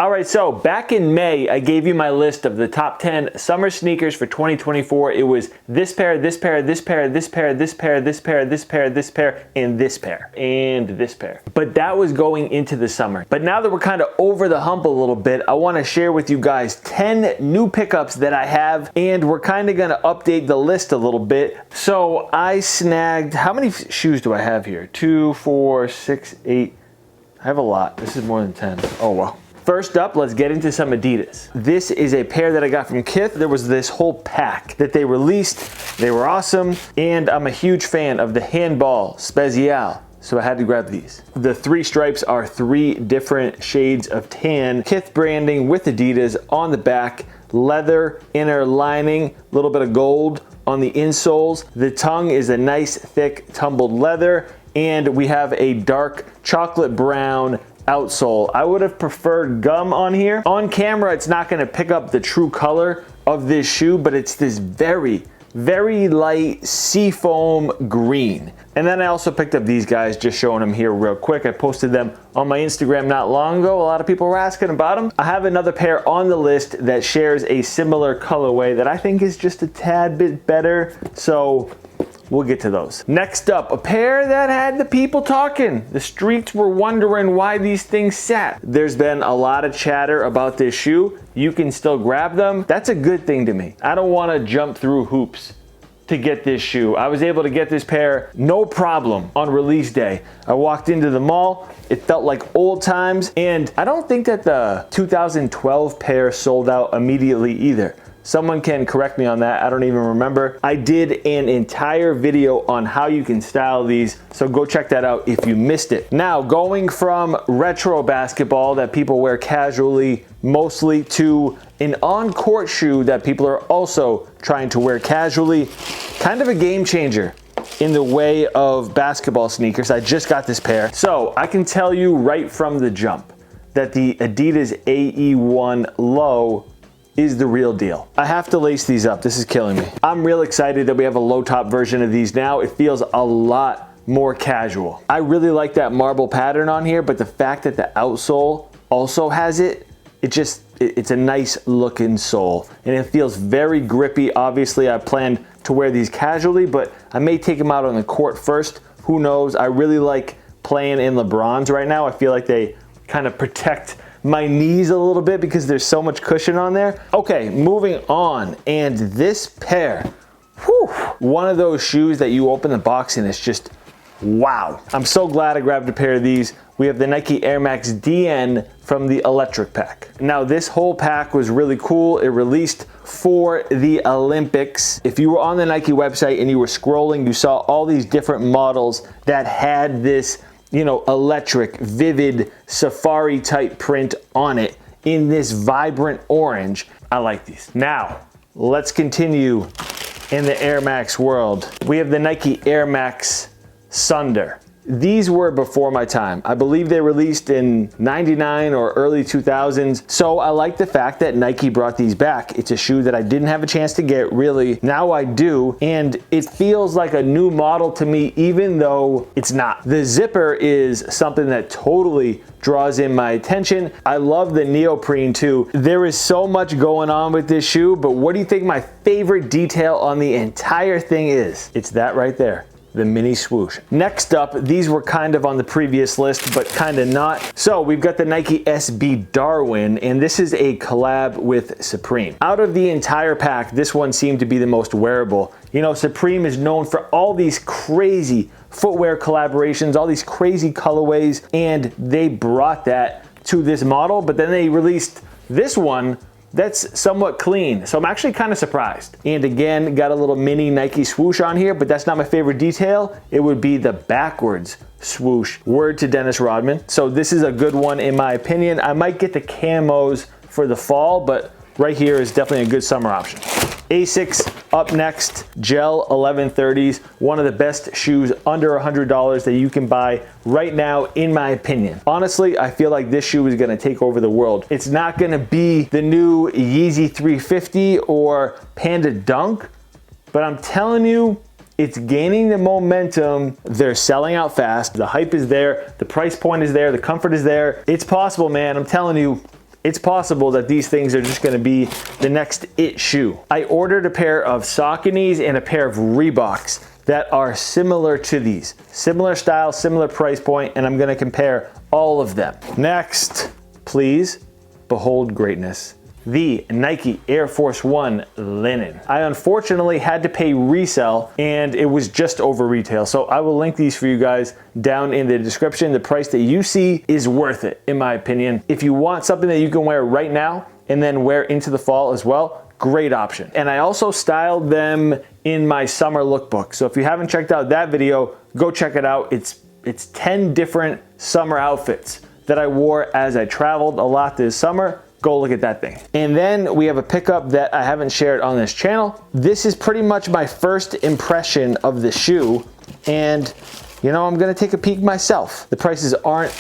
All right, so back in May, I gave you my list of the top 10 summer sneakers for 2024. It was this pair, this pair, this pair, this pair, this pair, this pair, this pair, this pair, and this pair, and this pair. But that was going into the summer. But now that we're kind of over the hump a little bit, I want to share with you guys 10 new pickups that I have, and we're kind of going to update the list a little bit. So I snagged, how many shoes do I have here? 2, 4, 6, 8. I have a lot. This is more than 10. Oh, wow. First up, let's get into some Adidas. This is a pair that I got from Kith. There was this whole pack that they released. They were awesome, and I'm a huge fan of the Handball Spezial, so I had to grab these. The 3 stripes are 3 different shades of tan. Kith branding with Adidas on the back, leather inner lining, a little bit of gold on the insoles. The tongue is a nice thick tumbled leather, and we have a dark chocolate brown outsole. I would have preferred gum on here. On camera, it's not going to pick up the true color of this shoe, but it's this very, very light seafoam green. And then I also picked up these guys, just showing them here real quick. I posted them on my Instagram not long ago. A lot of people were asking about them. I have another pair on the list that shares a similar colorway that I think is just a tad bit better. So we'll get to those. Next up, a pair that had the people talking. The streets were wondering why these things sat. There's been a lot of chatter about this shoe. You can still grab them. That's a good thing to me. I don't want to jump through hoops to get this shoe. I was able to get this pair no problem on release day. I walked into the mall. It felt like old times, and I don't think that the 2012 pair sold out immediately either. Someone can correct me on that. I don't even remember. I did an entire video on how you can style these, so go check that out if you missed it. Now, going from retro basketball that people wear casually mostly to an on-court shoe that people are also trying to wear casually. Kind of a game changer in the way of basketball sneakers. I just got this pair. So I can tell you right from the jump that the Adidas AE1 Low is the real deal. I have to lace these up. This is killing me. I'm real excited that we have a low top version of these now. It feels a lot more casual. I really like that marble pattern on here, but the fact that the outsole also has it, it's a nice looking sole, and it feels very grippy. Obviously, I planned to wear these casually, but I may take them out on the court first. Who knows? I really like playing in LeBrons right now. I feel like they kind of protect my knees a little bit because there's so much cushion on there. Okay, moving on. And this pair, whew, one of those shoes that you open the box and it's just, wow. I'm so glad I grabbed a pair of these. We have the Nike Airmax DN from the Electric Pack. Now, this whole pack was really cool. It released for the Olympics. If you were on the Nike website and you were scrolling, you saw all these different models that had this, you know, electric, vivid, safari type print on it in this vibrant orange. I like these. Now, let's continue in the Air Max world. We have the Nike Air Max Sunder. These were before my time. I believe they released in 99 or early 2000s. So I like the fact that Nike brought these back. It's a shoe that I didn't have a chance to get really. Now I do. And it feels like a new model to me, even though it's not. The zipper is something that totally draws in my attention. I love the neoprene too. There is so much going on with this shoe, but what do you think my favorite detail on the entire thing is? It's that right there. The mini swoosh. Next up, these were kind of on the previous list, but kind of not. So we've got the Nike SB Darwin, and this is a collab with Supreme. Out of the entire pack, this one seemed to be the most wearable. You know, Supreme is known for all these crazy footwear collaborations, all these crazy colorways, and they brought that to this model, but then they released this one that's somewhat clean. So I'm actually kind of surprised. And again, got a little mini Nike swoosh on here, but that's not my favorite detail. It would be the backwards swoosh. Word to Dennis Rodman. So this is a good one in my opinion. I might get the camos for the fall, but right here is definitely a good summer option. Asics up next, Gel 1130s, one of the best shoes under $100 that you can buy right now, in my opinion. Honestly, I feel like this shoe is gonna take over the world. It's not gonna be the new Yeezy 350 or Panda Dunk, but I'm telling you, it's gaining the momentum. They're selling out fast. The hype is there, the price point is there, the comfort is there. It's possible, man. I'm telling you, it's possible that these things are just gonna be the next it shoe. I ordered a pair of Sauconys and a pair of Reeboks that are similar to these. Similar style, similar price point, and I'm gonna compare all of them. Next, please, behold greatness. The Nike Air Force One linen. I unfortunately had to pay resale and it was just over retail. So I will link these for you guys down in the description. The price that you see is worth it, in my opinion. If you want something that you can wear right now and then wear into the fall as well, great option. And I also styled them in my summer lookbook. So if you haven't checked out that video, go check it out. It's 10 different summer outfits that I wore as I traveled a lot this summer. Go look at that thing. And then we have a pickup that I haven't shared on this channel. This is pretty much my first impression of the shoe. And you know, I'm gonna take a peek myself. The prices aren't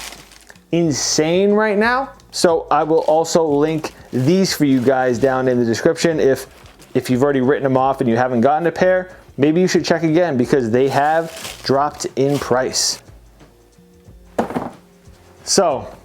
insane right now. So I will also link these for you guys down in the description. If you've already written them off and you haven't gotten a pair, maybe you should check again because they have dropped in price. So,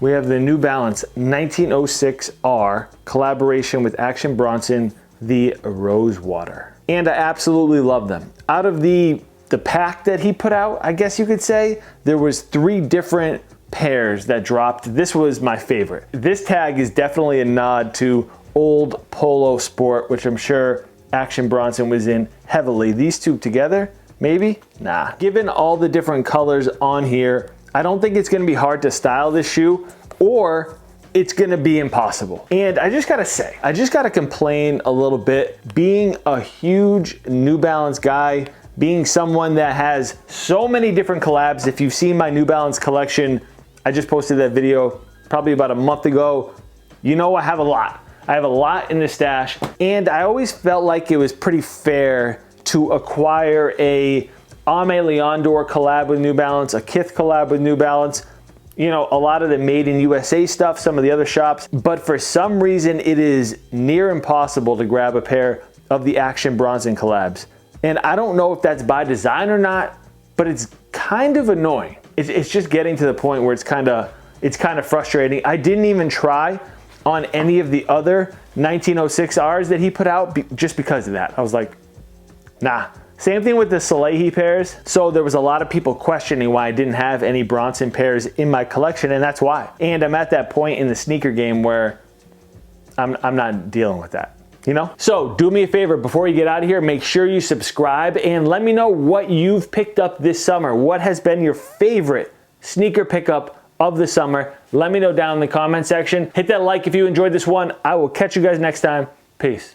we have the New Balance 1906R collaboration with Action Bronson, the Rosewater. And I absolutely love them. Out of the pack that he put out, I guess you could say, there was 3 different pairs that dropped. This was my favorite. This tag is definitely a nod to old polo sport, which I'm sure Action Bronson was in heavily. These two together, maybe? Nah. Given all the different colors on here, I don't think it's gonna be hard to style this shoe, or it's gonna be impossible. And I just gotta say, I just gotta complain a little bit. Being a huge New Balance guy, being someone that has so many different collabs. If you've seen my New Balance collection, I just posted that video probably about a month ago. You know I have a lot. I have a lot in the stash, and I always felt like it was pretty fair to acquire a Aimé Leondor collab with New Balance, a Kith collab with New Balance, you know, a lot of the made in USA stuff, some of the other shops, but for some reason it is near impossible to grab a pair of the Action Bronson collabs. And I don't know if that's by design or not, but it's kind of annoying. It's just getting to the point where it's kind of frustrating. I didn't even try on any of the other 1906Rs that he put out just because of that. I was like, nah. Same thing with the Salehi pairs. So there was a lot of people questioning why I didn't have any Bronson pairs in my collection, and that's why. And I'm at that point in the sneaker game where I'm not dealing with that, you know? So do me a favor, before you get out of here, make sure you subscribe and let me know what you've picked up this summer. What has been your favorite sneaker pickup of the summer? Let me know down in the comment section. Hit that like if you enjoyed this one. I will catch you guys next time. Peace.